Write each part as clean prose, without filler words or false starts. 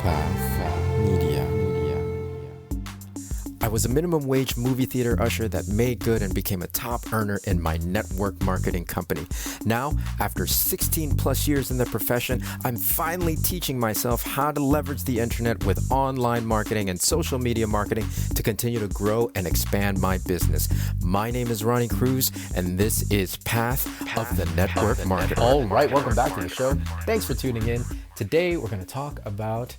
Path Media. I was a minimum wage movie theater usher that made good and became a top earner in my network marketing company. Now, after 16 plus years in the profession, I'm finally teaching myself how to leverage the internet with online marketing and social media marketing to continue to grow and expand my business. My name is Ronnie Cruz, and this is Path of the Network Marketer. All right, welcome back to the show. Thanks for tuning in. Today, we're going to talk about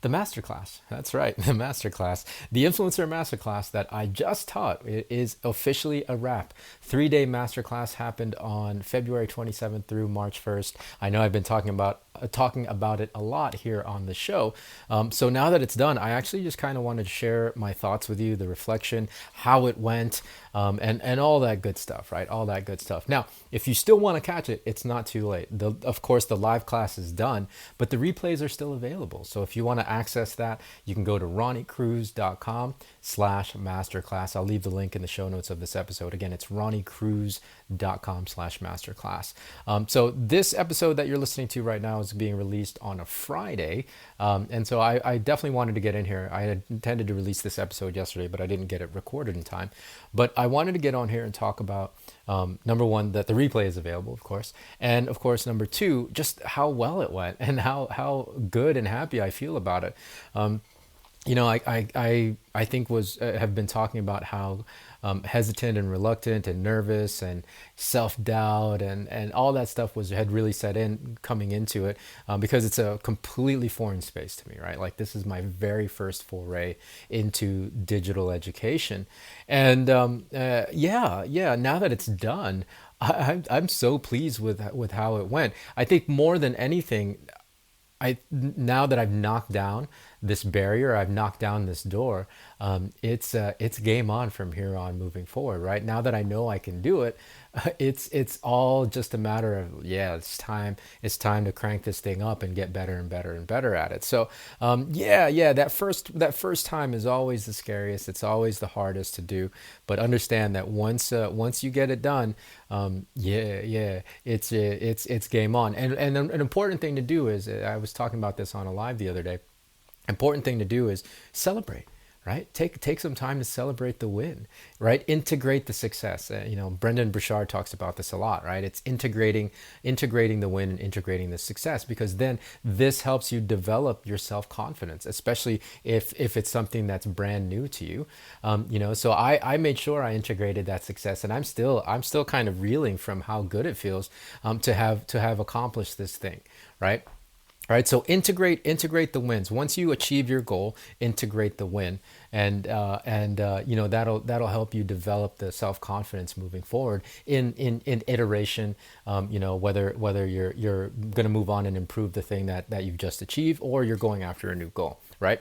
the Masterclass. That's right, the Masterclass. The Influencer Masterclass that I just taught. It is officially a wrap. 3-day Masterclass happened on February 27th through March 1st. I know I've been talking about it a lot here on the show. So now that it's done, I actually just kind of wanted to share my thoughts with you, the reflection, how it went, and all that good stuff, right? All that good stuff. Now, if you still want to catch it, it's not too late. Of course, the live class is done, but the replays are still available. So if you want to access that, you can go to ronniecruz.com/masterclass. I'll leave the link in the show notes of this episode. Again, it's ronniecruz.com/masterclass. So this episode that you're listening to right now is being released on a Friday. And so I definitely wanted to get in here. I had intended to release this episode yesterday, but I didn't get it recorded in time. But I wanted to get on here and talk about, number one, that the replay is available, of course. And of course, number two, just how well it went and how good and happy I feel about it. I think have been talking about how hesitant and reluctant and nervous and self-doubt and all that stuff had really set in coming into it, because it's a completely foreign space to me, right? Like, this is my very first foray into digital education. And now that it's done, I'm so pleased with how it went. I think more than anything, now that I've knocked down this barrier, I've knocked down this door, it's game on from here on moving forward, right? Now that I know I can do it, it's all just a matter of, it's time to crank this thing up and get better and better and better at it. So, that first time is always the scariest. It's always the hardest to do, but understand that once you get it done, it's game on. And an important thing to do is, I was talking about this on a live the other day. Important thing to do is celebrate, right? Take some time to celebrate the win, right? Integrate the success. Brendan Burchard talks about this a lot, right? It's integrating the win and integrating the success, because then this helps you develop your self-confidence, especially if it's something that's brand new to you. So I made sure I integrated that success, and I'm still kind of reeling from how good it feels to have accomplished this thing, right? All right, so integrate the wins. Once you achieve your goal, integrate the win, and that'll help you develop the self-confidence moving forward in iteration. Whether you're going to move on and improve the thing that you've just achieved, or you're going after a new goal. Right.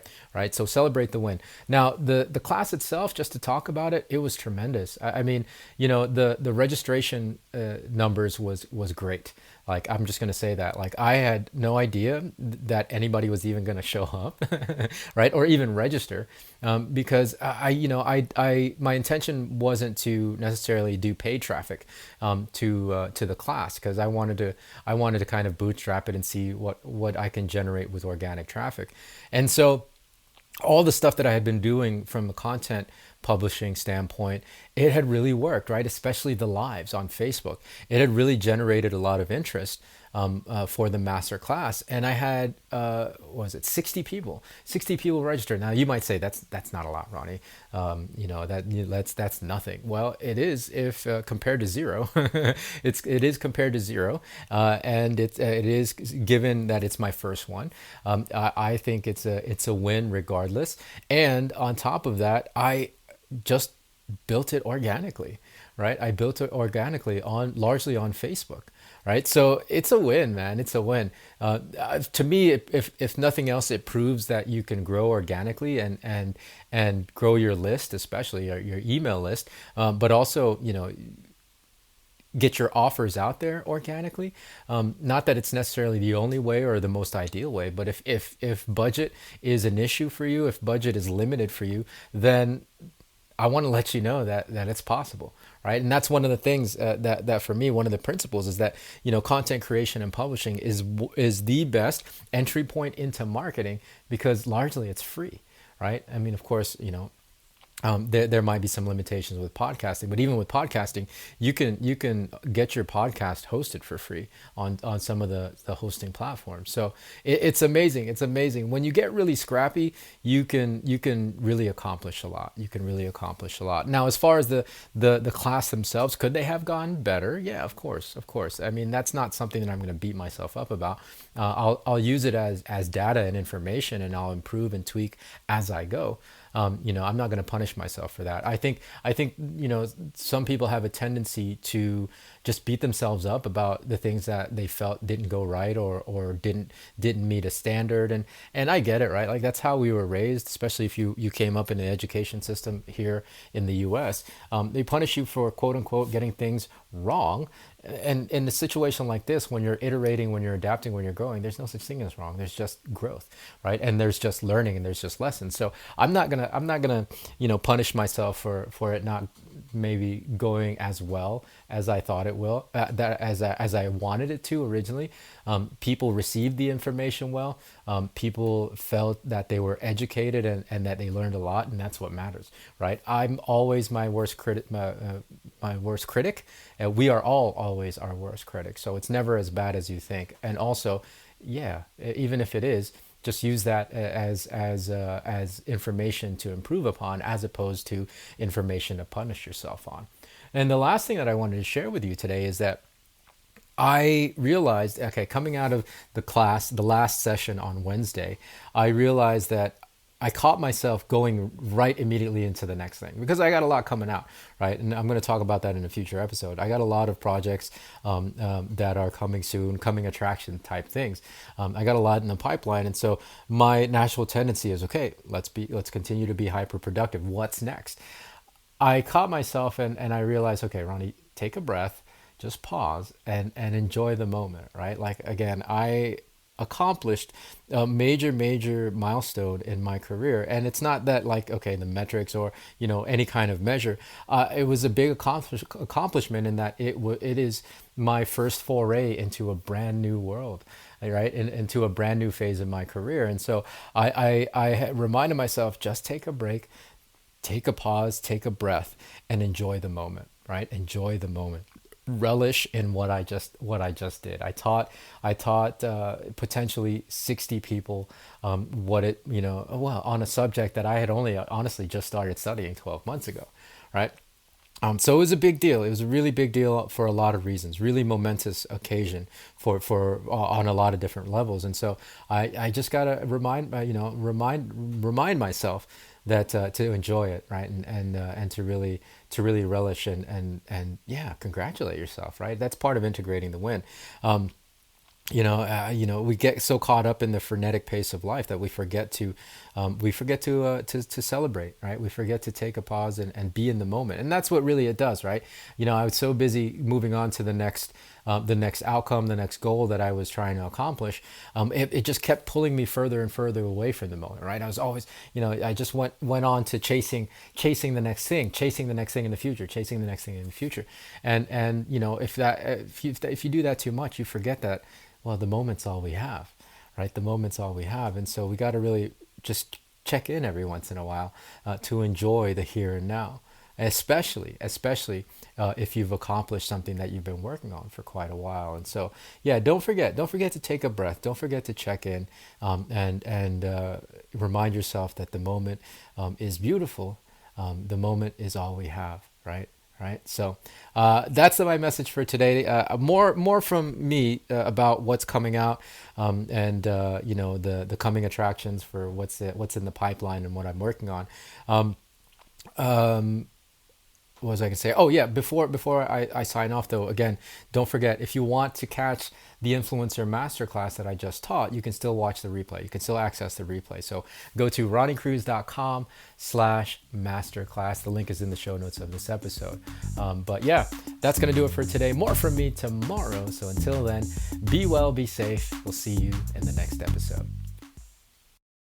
So celebrate the win. Now, the class itself, just to talk about it, it was tremendous. I mean, the registration numbers was great. Like, I'm just going to say that, like, I had no idea that anybody was even going to show up, right? Or even register, because my intention wasn't to necessarily do paid traffic to the class, because I wanted to kind of bootstrap it and see what I can generate with organic traffic. And so all the stuff that I had been doing from the content publishing standpoint, it had really worked, right? Especially the lives on Facebook. It had really generated a lot of interest for the master class. And I had, 60 people registered. Now you might say that's not a lot, Ronnie. That's nothing. Well, it is if compared to zero. it is compared to zero, and it is, given that it's my first one. I think it's a win regardless. And on top of that, I just built it organically, right? I built it organically largely on Facebook, right? So it's a win, man. It's a win. To me, if nothing else, it proves that you can grow organically and grow your list, especially your email list, but also, get your offers out there organically. Not that it's necessarily the only way or the most ideal way, but if budget is an issue for you, if budget is limited for you, then I want to let you know that it's possible, right? And that's one of the things that for me, one of the principles is that, content creation and publishing is the best entry point into marketing because largely it's free, right? I mean, of course, there might be some limitations with podcasting, but even with podcasting, you can get your podcast hosted for free on some of the hosting platforms. So it's amazing. It's amazing when you get really scrappy. You can really accomplish a lot. You can really accomplish a lot. Now, as far as the class themselves, could they have gone better? Yeah, of course, of course. I mean, that's not something that I'm going to beat myself up about. I'll use it as data and information, and I'll improve and tweak as I go. I'm not going to punish myself for that. I think, some people have a tendency to just beat themselves up about the things that they felt didn't go right or didn't meet a standard. And I get it, right? Like that's how we were raised, especially if you came up in the education system here in the US. They punish you for quote unquote getting things wrong. And in a situation like this, when you're iterating, when you're adapting, when you're growing, there's no such thing as wrong. There's just growth, right? And there's just learning, and there's just lessons. So I'm not gonna, punish myself for it not maybe going as well as I thought it will, that as I wanted it to originally. People received the information well. People felt that they were educated and that they learned a lot, and that's what matters, right? I'm always my worst critic. My worst critic. We are all always our worst critic. So it's never as bad as you think. And also, yeah, even if it is, just use that as information to improve upon, as opposed to information to punish yourself on. And the last thing that I wanted to share with you today is that I realized, okay, coming out of the class, the last session on Wednesday, I realized that I caught myself going right immediately into the next thing because I got a lot coming out, right? And I'm going to talk about that in a future episode. I got a lot of projects that are coming soon, coming attraction type things. I got a lot in the pipeline, and so my natural tendency is, okay, let's continue to be hyper productive. What's next? I caught myself and I realized, okay, Ronnie, take a breath, just pause and enjoy the moment, right? Like again, I accomplished a major milestone in my career, and it's not that like, okay, the metrics or any kind of measure, it was a big accomplishment in that it is my first foray into a brand new world, right? Into a brand new phase of my career. And so I reminded myself, just take a break, take a pause, take a breath, and enjoy the moment, right? Enjoy the moment. Relish in what I just did. I taught potentially 60 people on a subject that I had only honestly just started studying 12 months ago, right? So it was a big deal. It was a really big deal for a lot of reasons. Really momentous occasion for on a lot of different levels. And so I just gotta remind myself that to enjoy it, right, and to really relish and yeah, congratulate yourself, right? That's part of integrating the win. We get so caught up in the frenetic pace of life that we forget to celebrate, right? We forget to take a pause and be in the moment, and that's what really it does, right? I was so busy moving on to the next outcome, the next goal that I was trying to accomplish. It just kept pulling me further and further away from the moment, right? I was always, I just went on to chasing the next thing, chasing the next thing in the future, chasing the next thing in the future, and if you do that too much, you forget that, well, the moment's all we have, right? The moment's all we have. And so we got to really just check in every once in a while to enjoy the here and now, especially if you've accomplished something that you've been working on for quite a while. And so, yeah, don't forget to take a breath. Don't forget to check in and remind yourself that the moment is beautiful. The moment is all we have, right? Right. So that's my message for today. More from me about what's coming out and the coming attractions for what's in the pipeline and what I'm working on. What was I going to say? Oh yeah, before I sign off though, again, don't forget, if you want to catch the Influencer Masterclass that I just taught, you can still watch the replay. You can still access the replay. So go to ronniecruz.com/masterclass. The link is in the show notes of this episode. But yeah, that's going to do it for today. More from me tomorrow. So until then, be well, be safe. We'll see you in the next episode.